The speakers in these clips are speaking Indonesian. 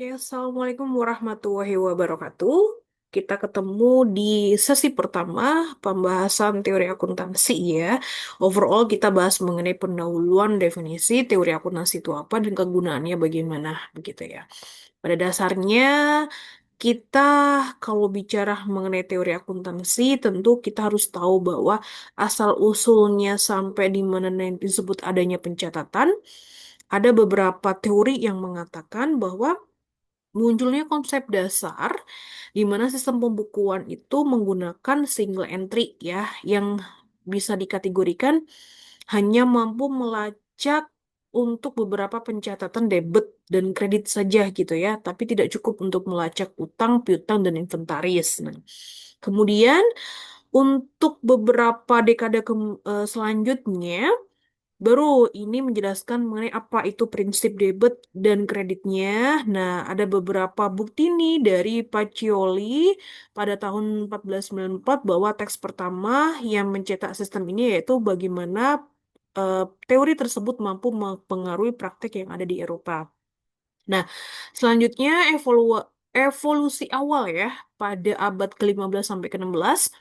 Ya, Assalamualaikum warahmatullahi wabarakatuh. Kita ketemu di sesi pertama pembahasan teori akuntansi ya. Overall kita bahas mengenai pendahuluan definisi teori akuntansi itu apa dan kegunaannya bagaimana begitu ya. Pada dasarnya kita kalau bicara mengenai teori akuntansi tentu kita harus tahu bahwa asal usulnya sampai di mana yang disebut adanya pencatatan. Ada beberapa teori yang mengatakan bahwa munculnya konsep dasar di mana sistem pembukuan itu menggunakan single entry ya, yang bisa dikategorikan hanya mampu melacak untuk beberapa pencatatan debit dan kredit saja gitu ya, tapi tidak cukup untuk melacak utang, piutang, dan inventaris. Nah, kemudian untuk beberapa selanjutnya, baru ini menjelaskan mengenai apa itu prinsip debit dan kreditnya. Nah, ada beberapa bukti nih dari Pacioli pada tahun 1494 bahwa teks pertama yang mencetak sistem ini yaitu bagaimana eh, teori tersebut mampu mempengaruhi praktek yang ada di Eropa. Nah, selanjutnya evolusi awal ya pada abad ke-15 sampai ke-16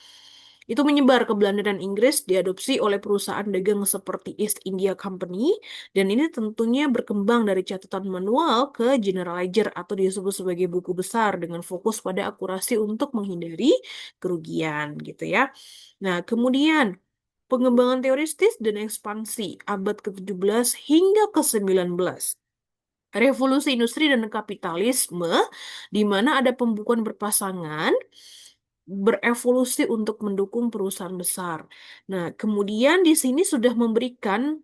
itu menyebar ke Belanda dan Inggris, diadopsi oleh perusahaan dagang seperti East India Company, dan ini tentunya berkembang dari catatan manual ke general ledger atau disebut sebagai buku besar dengan fokus pada akurasi untuk menghindari kerugian gitu ya. Nah, kemudian pengembangan teoristis dan ekspansi abad ke-17 hingga ke-19. Revolusi industri dan kapitalisme, di mana ada pembukuan berpasangan, berevolusi untuk mendukung perusahaan besar. Nah, kemudian di sini sudah memberikan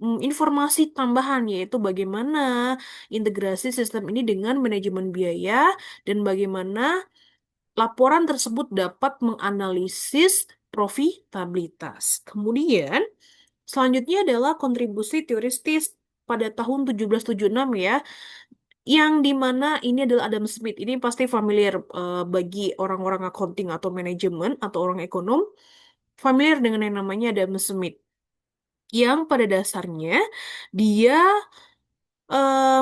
informasi tambahan, yaitu bagaimana integrasi sistem ini dengan manajemen biaya dan bagaimana laporan tersebut dapat menganalisis profitabilitas. Kemudian, selanjutnya adalah kontribusi teoristis pada tahun 1776 ya, yang dimana ini adalah Adam Smith. Ini pasti familiar bagi orang-orang accounting atau manajemen atau orang ekonom, familiar dengan yang namanya Adam Smith. Yang pada dasarnya dia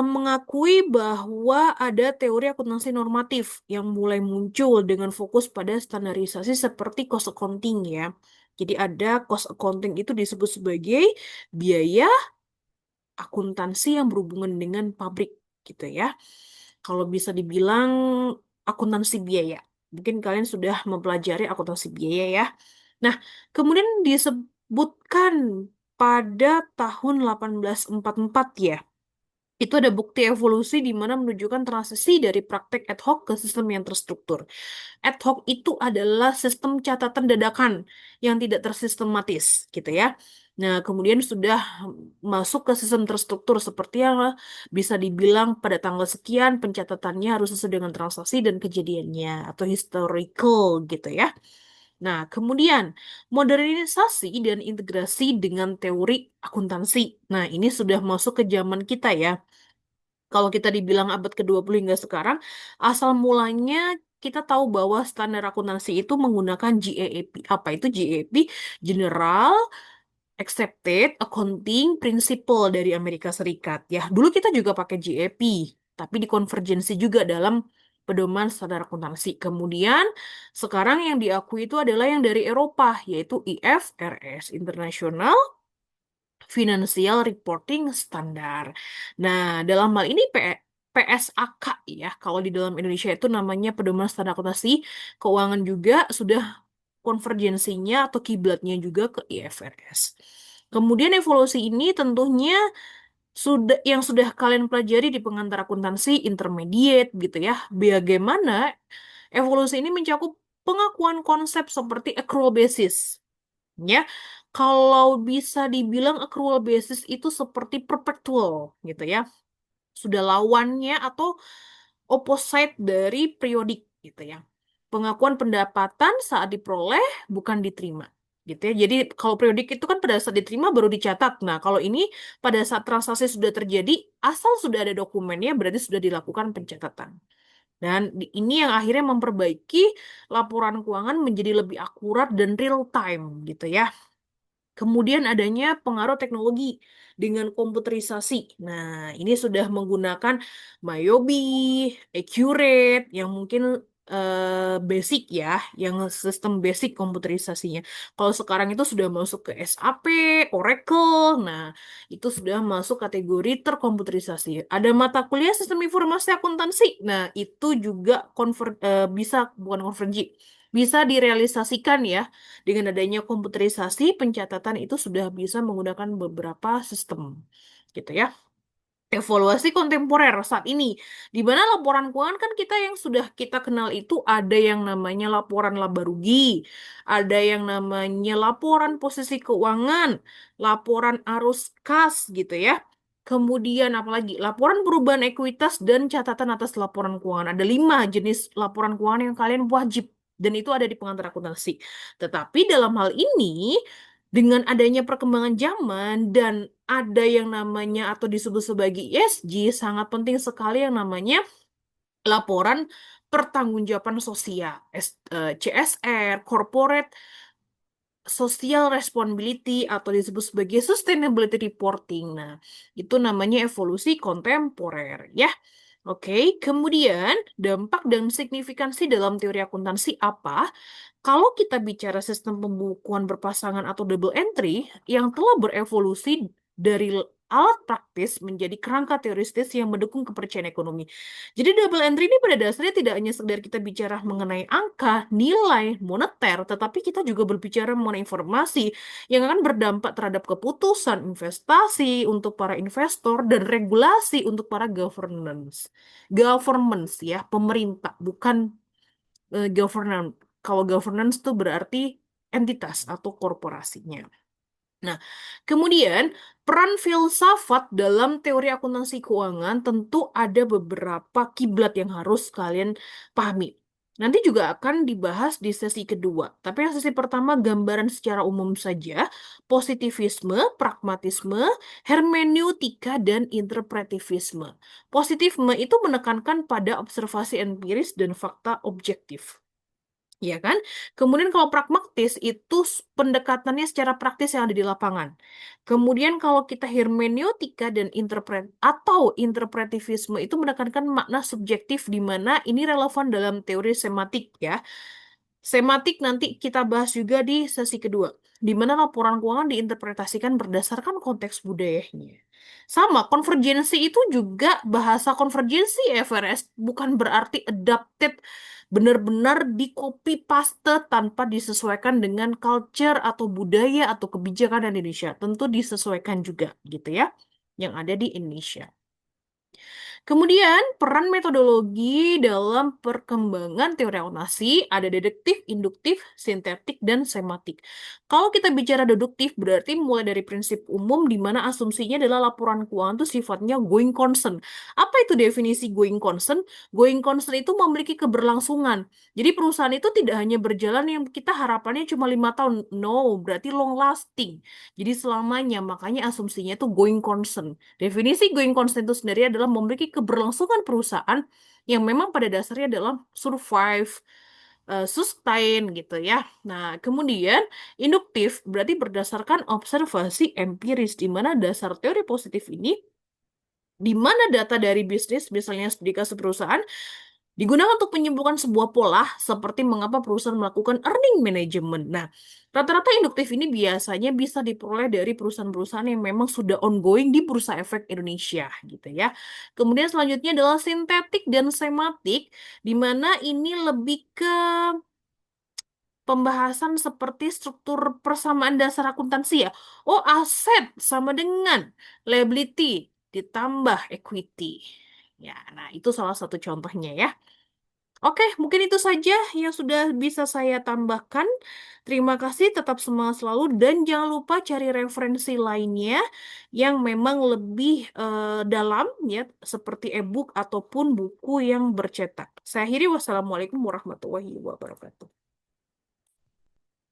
mengakui bahwa ada teori akuntansi normatif yang mulai muncul dengan fokus pada standarisasi seperti cost accounting ya. Jadi ada cost accounting itu disebut sebagai biaya akuntansi yang berhubungan dengan pabrik gitu ya. Kalau bisa dibilang akuntansi biaya. Mungkin kalian sudah mempelajari akuntansi biaya ya. Nah, kemudian disebutkan pada tahun 1844 ya. Itu ada bukti evolusi di mana menunjukkan transisi dari praktek ad hoc ke sistem yang terstruktur. Ad hoc itu adalah sistem catatan dadakan yang tidak tersistematis, gitu ya. Nah, kemudian sudah masuk ke sistem terstruktur seperti yang bisa dibilang pada tanggal sekian pencatatannya harus sesuai dengan transaksi dan kejadiannya atau historical gitu ya. Nah, kemudian modernisasi dan integrasi dengan teori akuntansi. Nah, ini sudah masuk ke zaman kita ya. Kalau kita dibilang abad ke-20 hingga sekarang, asal mulanya kita tahu bahwa standar akuntansi itu menggunakan GAAP. Apa itu GAAP? General Accepted Accounting Principle dari Amerika Serikat. Ya, dulu kita juga pakai GAAP, tapi dikonvergensi juga dalam pedoman standar akuntansi. Kemudian, sekarang yang diakui itu adalah yang dari Eropa, yaitu IFRS, International Financial Reporting Standar. Nah, dalam hal ini PSAK ya, kalau di dalam Indonesia itu namanya Pedoman Standar Akuntansi Keuangan juga sudah konvergensinya atau kiblatnya juga ke IFRS. Kemudian evolusi ini tentunya sudah kalian pelajari di pengantar akuntansi intermediate gitu ya. Bagaimana evolusi ini mencakup pengakuan konsep seperti accrual basis. Ya, kalau bisa dibilang accrual basis itu seperti perpetual gitu ya. Sudah lawannya atau opposite dari periodik gitu ya. Pengakuan pendapatan saat diperoleh bukan diterima gitu ya. Jadi kalau periodik itu kan pada saat diterima baru dicatat. Nah, kalau ini pada saat transaksi sudah terjadi, asal sudah ada dokumennya berarti sudah dilakukan pencatatan. Dan ini yang akhirnya memperbaiki laporan keuangan menjadi lebih akurat dan real time gitu ya. Kemudian adanya pengaruh teknologi dengan komputerisasi. Nah, ini sudah menggunakan Mayobi, Accurate, yang mungkin basic ya, yang sistem basic komputerisasinya. Kalau sekarang itu sudah masuk ke SAP, Oracle, nah itu sudah masuk kategori terkomputerisasi. Ada mata kuliah sistem informasi akuntansi. Nah, itu juga bisa, bukan konvergi, bisa direalisasikan ya dengan adanya komputerisasi, pencatatan itu sudah bisa menggunakan beberapa sistem, gitu ya. Evaluasi kontemporer saat ini, di mana laporan keuangan kan kita yang sudah kita kenal itu ada yang namanya laporan laba rugi, ada yang namanya laporan posisi keuangan, laporan arus kas gitu ya. Kemudian apalagi laporan perubahan ekuitas dan catatan atas laporan keuangan. Ada 5 jenis laporan keuangan yang kalian wajib dan itu ada di pengantar akuntansi. Tetapi dalam hal ini dengan adanya perkembangan zaman dan ada yang namanya atau disebut sebagai ESG, sangat penting sekali yang namanya laporan pertanggungjawaban sosial, CSR, Corporate Social Responsibility atau disebut sebagai Sustainability Reporting. Nah, itu namanya evolusi kontemporer ya. Oke, kemudian dampak dan signifikansi dalam teori akuntansi apa? Kalau kita bicara sistem pembukuan berpasangan atau double entry yang telah berevolusi dari alat praktis menjadi kerangka teoristis yang mendukung kepercayaan ekonomi. Jadi double entry ini pada dasarnya tidak hanya sekedar kita bicara mengenai angka, nilai, moneter, tetapi kita juga berbicara mengenai informasi yang akan berdampak terhadap keputusan investasi untuk para investor dan regulasi untuk para governance. Governments ya, pemerintah, bukan governance. Kalau governance itu berarti entitas atau korporasinya. Nah, kemudian peran filsafat dalam teori akuntansi keuangan tentu ada beberapa kiblat yang harus kalian pahami. Nanti juga akan dibahas di sesi kedua. Tapi yang sesi pertama gambaran secara umum saja, positivisme, pragmatisme, hermeneutika, dan interpretivisme. Positifisme itu menekankan pada observasi empiris dan fakta objektif. Ya kan? Kemudian kalau pragmatis itu pendekatannya secara praktis yang ada di lapangan. Kemudian kalau kita hermeneutika dan interpretivisme itu menekankan makna subjektif di mana ini relevan dalam teori sematik ya. Sematik nanti kita bahas juga di sesi kedua, di mana laporan keuangan diinterpretasikan berdasarkan konteks budayanya. Sama, konvergensi itu juga bahasa konvergensi FRS bukan berarti adapted, benar-benar di copy paste tanpa disesuaikan dengan culture atau budaya atau kebijakan Indonesia. Tentu disesuaikan juga gitu ya, yang ada di Indonesia. Kemudian, peran metodologi dalam perkembangan teori akuntansi ada deduktif, induktif, sintetik, dan sematik. Kalau kita bicara deduktif, berarti mulai dari prinsip umum di mana asumsinya adalah laporan keuangan itu sifatnya going concern. Apa itu definisi going concern? Going concern itu memiliki keberlangsungan. Jadi perusahaan itu tidak hanya berjalan yang kita harapannya cuma 5 tahun. No, berarti long lasting. Jadi selamanya, makanya asumsinya itu going concern. Definisi going concern itu sendiri adalah memiliki keberlangsungan perusahaan yang memang pada dasarnya adalah survive, sustain gitu ya. Nah, kemudian induktif berarti berdasarkan observasi empiris di mana dasar teori positif ini di mana data dari bisnis, misalnya studi kasus perusahaan, digunakan untuk menyimpulkan sebuah pola seperti mengapa perusahaan melakukan earning management. Nah, rata-rata induktif ini biasanya bisa diperoleh dari perusahaan-perusahaan yang memang sudah ongoing di Bursa Efek Indonesia gitu ya. Kemudian selanjutnya adalah sintetik dan sematik, di mana ini lebih ke pembahasan seperti struktur persamaan dasar akuntansi ya. Oh, aset sama dengan liability ditambah equity. Ya, nah itu salah satu contohnya ya. Oke, mungkin itu saja yang sudah bisa saya tambahkan. Terima kasih, tetap semangat selalu, dan jangan lupa cari referensi lainnya yang memang lebih dalam ya, seperti e-book ataupun buku yang bercetak. Saya akhiri, wassalamualaikum warahmatullahi wabarakatuh.